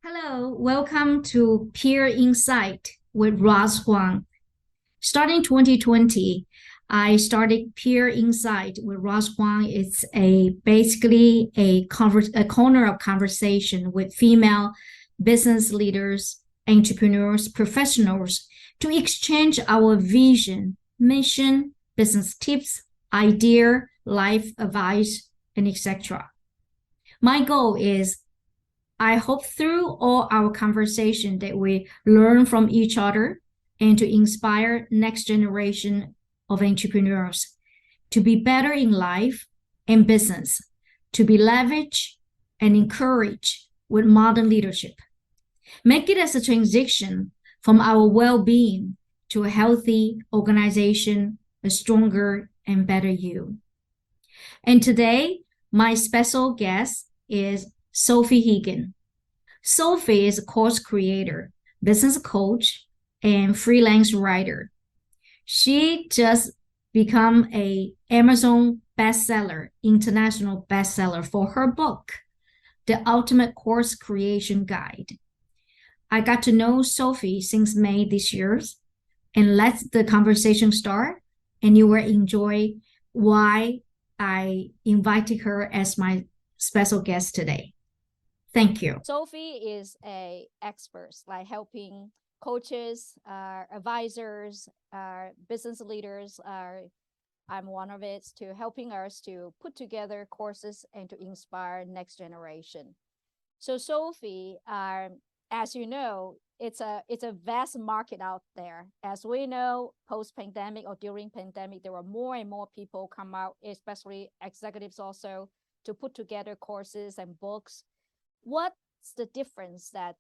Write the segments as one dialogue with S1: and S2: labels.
S1: Hello, welcome to Peer Insight with Roz Huang. Starting 2020, I started Peer Insight with Roz Huang. It's basically a corner of conversation with female business leaders, entrepreneurs, professionals to exchange our vision, mission, business tips, idea, life advice, and etc. My goal is I hope through all our conversation that we learn from each other and to inspire next generation of entrepreneurs to be better in life and business, to be leveraged and encouraged with modern leadership. Make it as a transition from our well-being to a healthy organization, a stronger and better you. And today, my special guest is Sophie Higgins. Sophie is a course creator, business coach, and freelance writer. She just become a Amazon bestseller, international bestseller for her book, The Ultimate Course Creation Guide. I got to know Sophie since May this year, and let the conversation start, and you will enjoy why I invited her as my special guest today. Thank you.
S2: Sophie is a expert, like helping coaches, advisors, business leaders. I'm one of it to helping us to put together courses and to inspire next generation. So Sophie, as you know, it's a vast market out there. As we know, post pandemic or during pandemic, there were more and more people come out, especially executives also, to put together courses and books. What's the difference that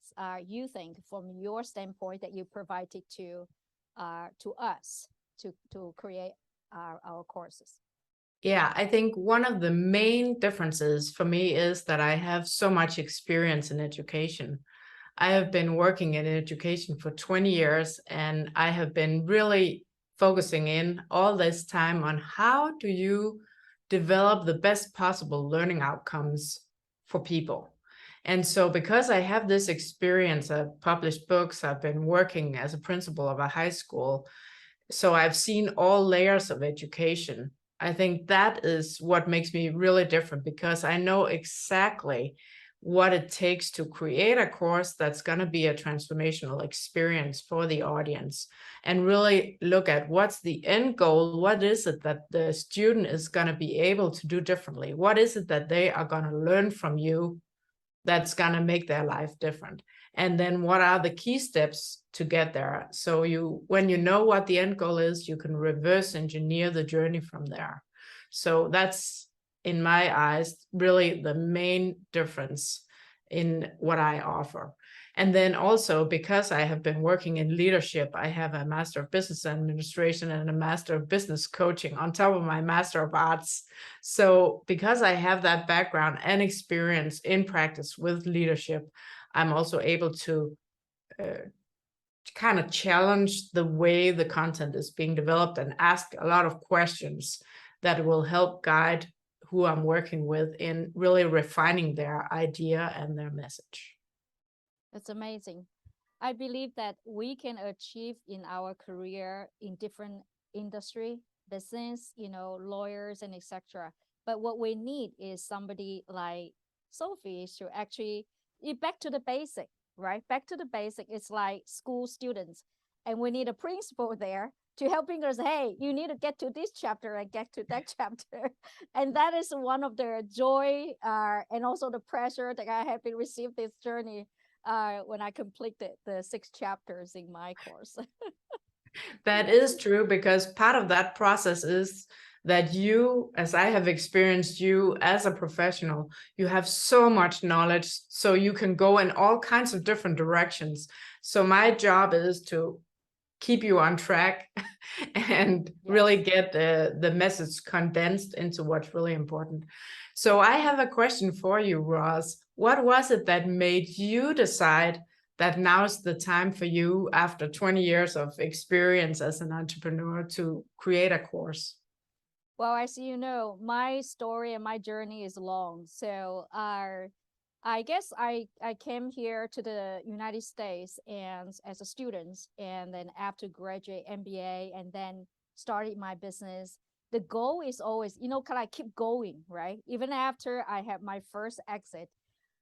S2: you think from your standpoint that you provided to us to create our courses?
S3: Yeah, I think one of the main differences for me is that I have so much experience in education. I have been working in education for 20 years, and I have been really focusing in all this time on how do you develop the best possible learning outcomes for people. And so because I have this experience, I've published books, I've been working as a principal of a high school, so I've seen all layers of education. I think that is what makes me really different, because I know exactly what it takes to create a course that's going to be a transformational experience for the audience, and really look at what's the end goal. What is it that the student is going to be able to do differently? What is it that they are going to learn from you that's going to make their life different? And then what are the key steps to get there? So when you know what the end goal is, you can reverse engineer the journey from there. So that's, in my eyes, really the main difference in what I offer. And then also, because I have been working in leadership, I have a Master of Business Administration and a Master of Business Coaching on top of my Master of Arts. So because I have that background and experience in practice with leadership, I'm also able to kind of challenge the way the content is being developed and ask a lot of questions that will help guide who I'm working with in really refining their idea and their message.
S2: That's amazing. I believe that we can achieve in our career in different industry, business, lawyers and etc. But what we need is somebody like Sophie to actually back to the basic, right? Back to the basic. It's like school students, and we need a principal there to helping us. Hey, you need to get to this chapter and get to that chapter, and that is one of the joy and also the pressure that I have been received this journey when I completed the 6 chapters in my course.
S3: That is true, because part of that process is that you, as I have experienced you as a professional, you have so much knowledge, so you can go in all kinds of different directions. So my job is to keep you on track and really get the message condensed into what's really important. So I have a question for you, Roz. What was it that made you decide that now's the time for you, after 20 years of experience as an entrepreneur, to create a course?
S2: Well, as you know, my story and my journey is long. So I guess I came here to the United States and as a student, and then after graduate MBA and then started my business. The goal is always, kind of keep going, right? Even after I had my first exit,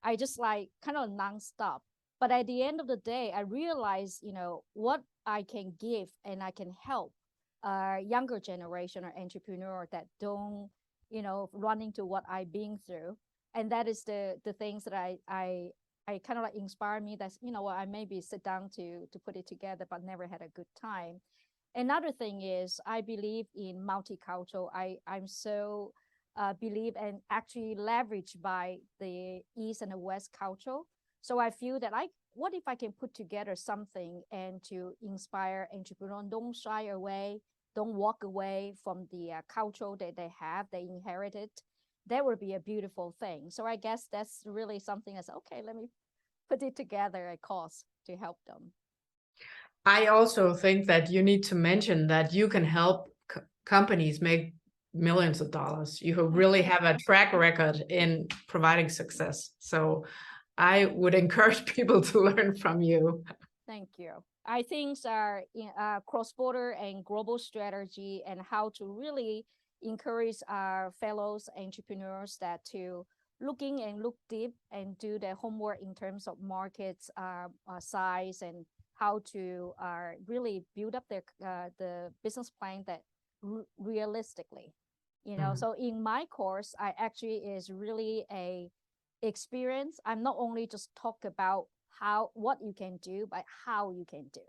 S2: I just like kind of nonstop. But at the end of the day, I realized, what I can give and I can help younger generation or entrepreneur that don't, run into what I've been through. And that is the things that I kind of like inspire me. That's, what I maybe sit down to put it together, but never had a good time. Another thing is I believe in multicultural. I'm so believe and actually leveraged by the East and the West culture. So I feel that what if I can put together something and to inspire entrepreneurs, don't shy away, don't walk away from the culture that they have, they inherited. That would be a beautiful thing. So I guess that's really something that's okay. Let me put it together a cause to help them.
S3: I also think that you need to mention that you can help companies make millions of dollars. You really have a track record in providing success. So I would encourage people to learn from you.
S2: Thank you. I think our cross-border and global strategy and how to really encourage our fellows entrepreneurs that to looking and look deep and do their homework in terms of markets size and how to really build up their the business plan that realistically, So in my course, I actually is really a experience. I'm not only just talk about what you can do, but how you can do,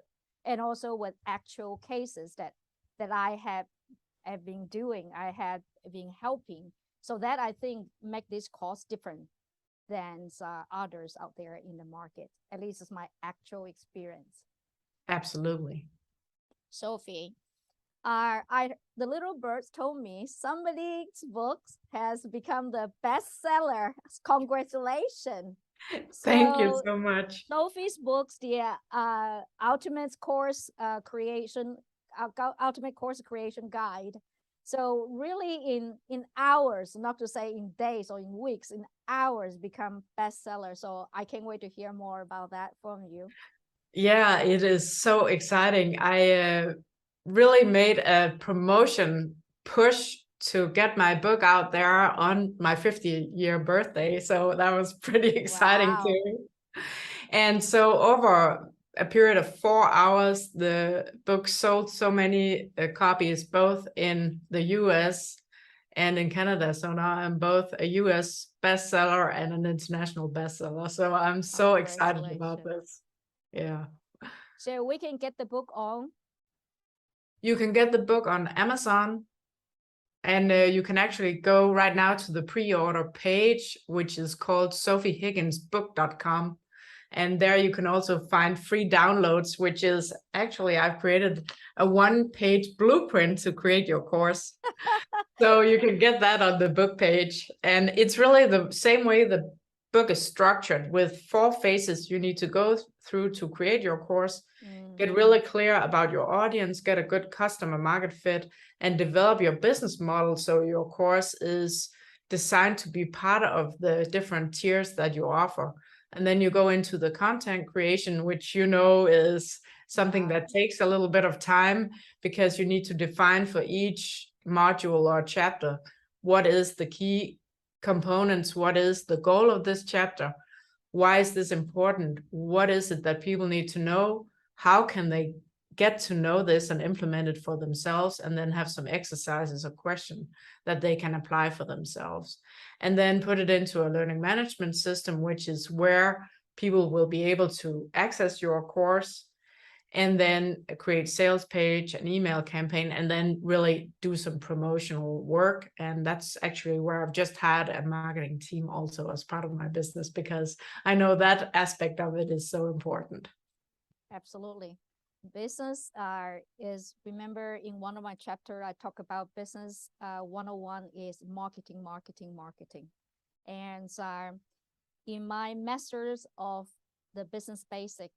S2: and also with actual cases that I have been doing, I have been helping. So that I think make this course different than others out there in the market. At least it's my actual experience.
S3: Absolutely.
S2: Sophie, the little birds told me somebody's books has become the bestseller. Congratulations.
S3: Thank you
S2: So
S3: so much.
S2: Sophie's books, the ultimate course creation, ultimate course creation guide. So really in hours, not to say in days or in weeks, in hours become bestseller. So I can't wait to hear more about that from you.
S3: Yeah, it is so exciting. I really made a promotion push to get my book out there on my 50-year birthday. So that was pretty exciting
S2: Wow.
S3: too. And so over a period of 4 hours, the book sold so many copies, both in the US and in Canada. So now I'm both a US bestseller and an international bestseller. So I'm so excited about this. Yeah.
S2: So we can get the book on.
S3: You can get the book on Amazon, and you can actually go right now to the pre-order page, which is called sophiehigginsbook.com. And there you can also find free downloads, which is actually, I've created a 1-page blueprint to create your course. So you can get that on the book page. And it's really the same way the book is structured, with 4 phases you need to go through to create your course. Get really clear about your audience, get a good customer market fit, and develop your business model so your course is designed to be part of the different tiers that you offer. And then you go into the content creation, which is something that takes a little bit of time, because you need to define for each module or chapter what is the key components, what is the goal of this chapter, why is this important, what is it that people need to know, how can they get to know this and implement it for themselves, and then have some exercises or question that they can apply for themselves, and then put it into a learning management system, which is where people will be able to access your course, and then create sales page, an email campaign, and then really do some promotional work. And that's actually where I've just had a marketing team also as part of my business, because I know that aspect of it is so important.
S2: Absolutely. Business is, remember in one of my chapter, I talk about business 101 is marketing, marketing, marketing. And in my masters of the business basic,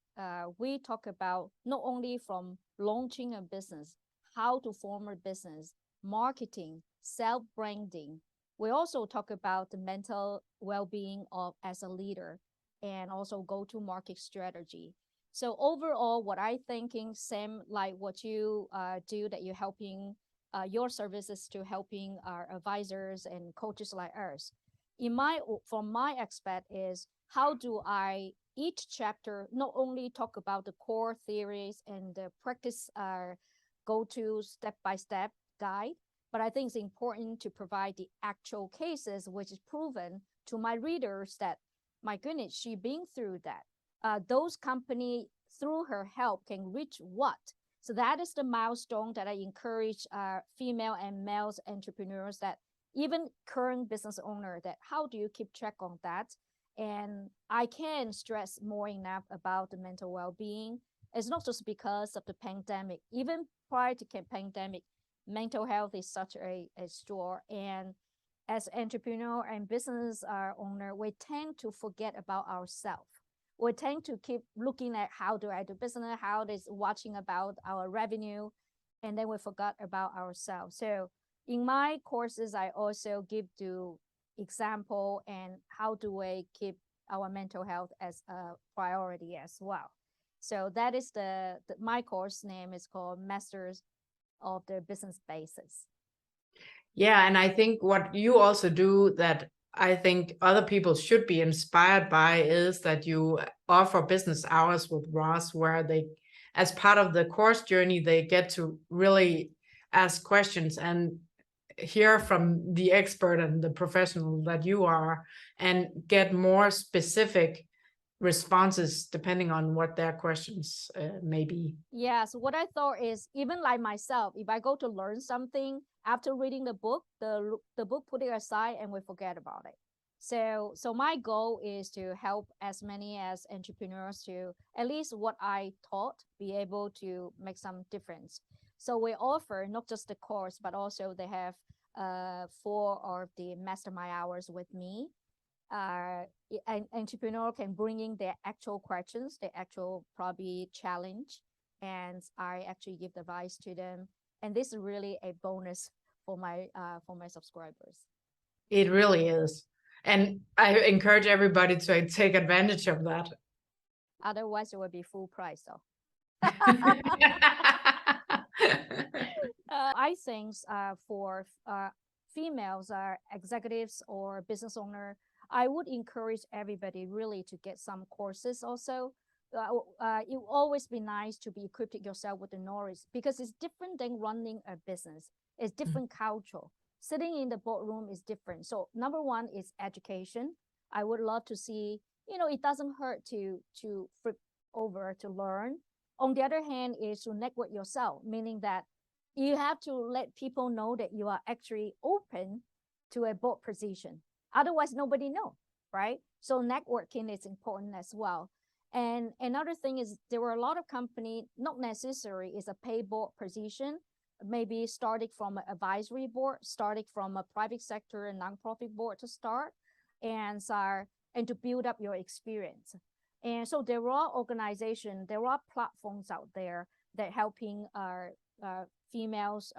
S2: we talk about not only from launching a business, how to form a business, marketing, self-branding, we also talk about the mental well-being of as a leader and also go-to-market strategy. So overall, what I thinking, same like what you do, that you're helping your services to helping our advisors and coaches like us. From my aspect is, how do I each chapter not only talk about the core theories and the practice go-to step-by-step guide, but I think it's important to provide the actual cases, which is proven to my readers that, my goodness, she been through that. Those company through her help can reach what? So that is the milestone that I encourage female and male entrepreneurs, that even current business owner, that how do you keep track on that? And I can stress more enough about the mental well-being. It's not just because of the pandemic. Even prior to the pandemic, mental health is such a store. And as entrepreneur and business owner, we tend to forget about ourselves. We tend to keep looking at how do I do business, how is watching about our revenue, and then we forgot about ourselves. So in my courses, I also give the example and how do we keep our mental health as a priority as well. So that is my course name is called Masters of the Business Basics.
S3: Yeah, and I think what you also do that I think other people should be inspired by is that you offer business hours with Roz, where they, as part of the course journey, they get to really ask questions and hear from the expert and the professional that you are, and get more specific responses depending on what their questions may be.
S2: Yeah, so what I thought is, even like myself, if I go to learn something after reading the book, the book put it aside and we forget about it. So my goal is to help as many as entrepreneurs to, at least what I taught, be able to make some difference. So we offer not just the course, but also they have 4 of the mastermind hours with me. An entrepreneur can bring in their actual questions, their actual probably challenge, and I actually give advice to them. And this is really a bonus for my subscribers.
S3: It really is. And I encourage everybody to take advantage of that.
S2: Otherwise, it would be full price. So I think for females, executives or business owner, I would encourage everybody really to get some courses also. It will always be nice to be equipped yourself with the knowledge, because it's different than running a business. It's different culture. Sitting in the boardroom is different. So number one is education. I would love to see, it doesn't hurt to flip over to learn. On the other hand is to network yourself, meaning that you have to let people know that you are actually open to a board position. Otherwise, nobody knows, right? So networking is important as well. And another thing is, there were a lot of companies, not necessary is a pay board position, maybe starting from an advisory board, starting from a private sector and nonprofit board to start, and to build up your experience. And so there are organizations, there are platforms out there that helping our females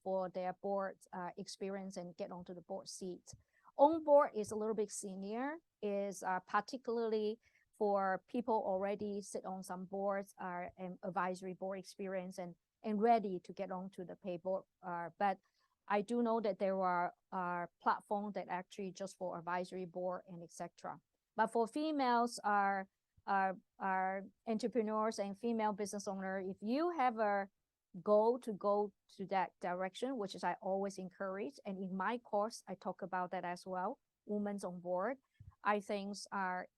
S2: for their board experience and get onto the board seat. On board is a little bit senior, is particularly for people already sit on some boards and advisory board experience and ready to get onto the pay board. But I do know that there are platforms that actually just for advisory board and etc. But for females are entrepreneurs and female business owner, if you have a goal to go to that direction, which is I always encourage, and in my course I talk about that as well, Women's on Board. I think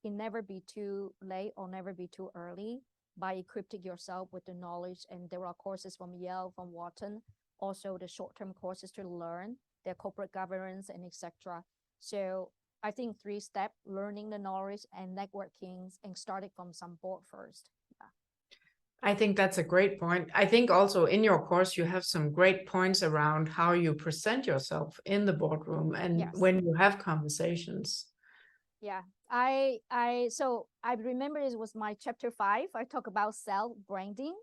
S2: it never be too late or never be too early by equipping yourself with the knowledge. And there are courses from Yale, from Wharton, also the short-term courses to learn their corporate governance and etc. So I think 3 steps: learning the knowledge and networking, and starting from some board first. Yeah.
S3: I think that's a great point. I think also in your course, you have some great points around how you present yourself in the boardroom and
S2: Yes.
S3: when you have conversations.
S2: Yeah, so I remember it was my chapter 5. I talk about self-branding.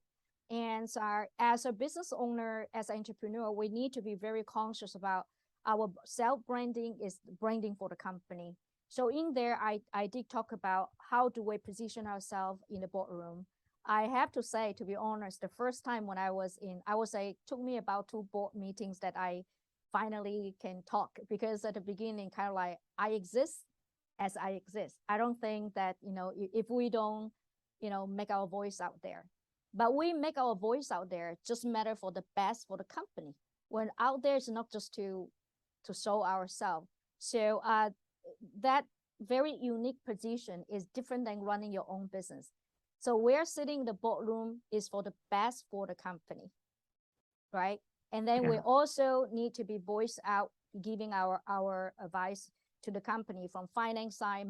S2: And so as a business owner, as an entrepreneur, we need to be very conscious about our self-branding is branding for the company. So in there, I did talk about how do we position ourselves in the boardroom. I have to say, to be honest, the first time when I would say, took me about 2 board meetings that I finally can talk, because at the beginning, kind of like, I exist as I exist. I don't think that, if we don't, make our voice out there, but we make our voice out there just matter for the best for the company. When out there is not just to show ourselves. So that very unique position is different than running your own business. So we're sitting in the boardroom is for the best for the company, right? And then we also need to be voiced out, giving our advice to the company from finance side,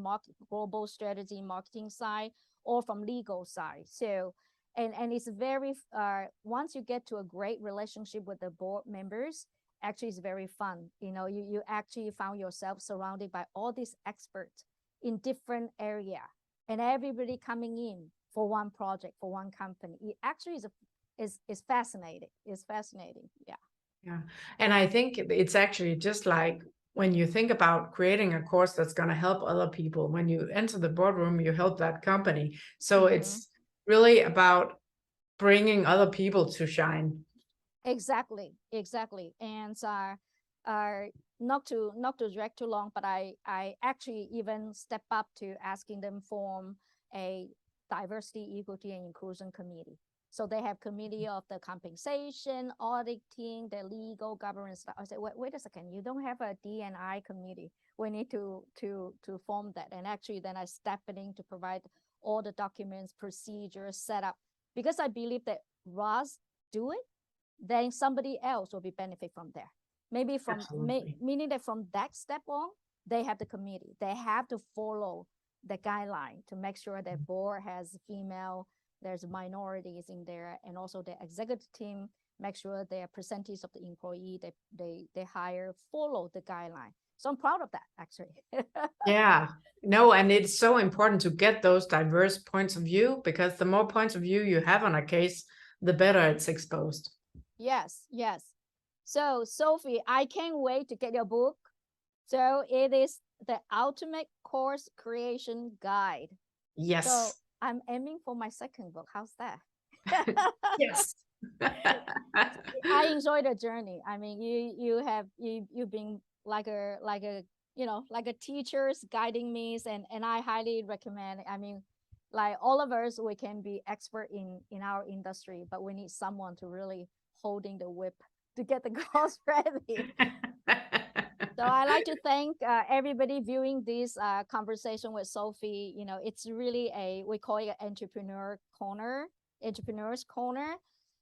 S2: global strategy, marketing side, or from legal side. So, and it's very, once you get to a great relationship with the board members, actually it's very fun. You actually found yourself surrounded by all these experts in different area, and everybody coming in for one project, for one company. It actually is fascinating. It's fascinating.
S3: Yeah. And I think it's actually just like when you think about creating a course that's going to help other people, when you enter the boardroom, you help that company. So it's really about bringing other people to shine.
S2: Exactly. And not to drag too long, but I actually even step up to asking them form a diversity, equity, and inclusion committee. So they have committee of the compensation, auditing, the legal governance. I said, wait a second, you don't have a D&I committee. We need to form that. And actually then I step in to provide all the documents, procedures, set up, because I believe that Roz do it, then somebody else will be benefit from there. Maybe from meaning that from that step on, they have the committee. They have to follow the guideline to make sure that board has female, there's minorities in there, and also the executive team make sure their percentage of the employee they hire follow the guideline. So I'm proud of that, actually.
S3: Yeah, no, and it's so important to get those diverse points of view, because the more points of view you have on a case, the better it's exposed.
S2: Yes. So Sophie, I can't wait to get your book. So it is the Ultimate Course Creation Guide.
S3: Yes.
S2: So I'm aiming for my second book. How's that?
S3: Yes.
S2: I enjoy the journey. I mean, you've been like a teachers guiding me, and I highly recommend. I mean, like all of us, we can be expert in our industry, but we need someone to really holding the whip to get the course ready. So I like to thank everybody viewing this conversation with Sophie. It's really we call it an entrepreneur's corner,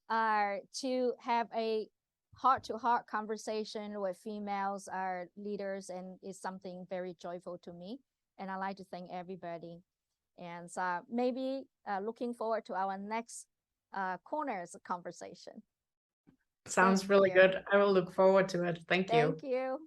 S2: to have a heart-to-heart conversation with females, leaders, and it's something very joyful to me. And I like to thank everybody. And maybe looking forward to our next corners conversation.
S3: Sounds really good. I will look forward to it. Thank you.
S2: Thank you.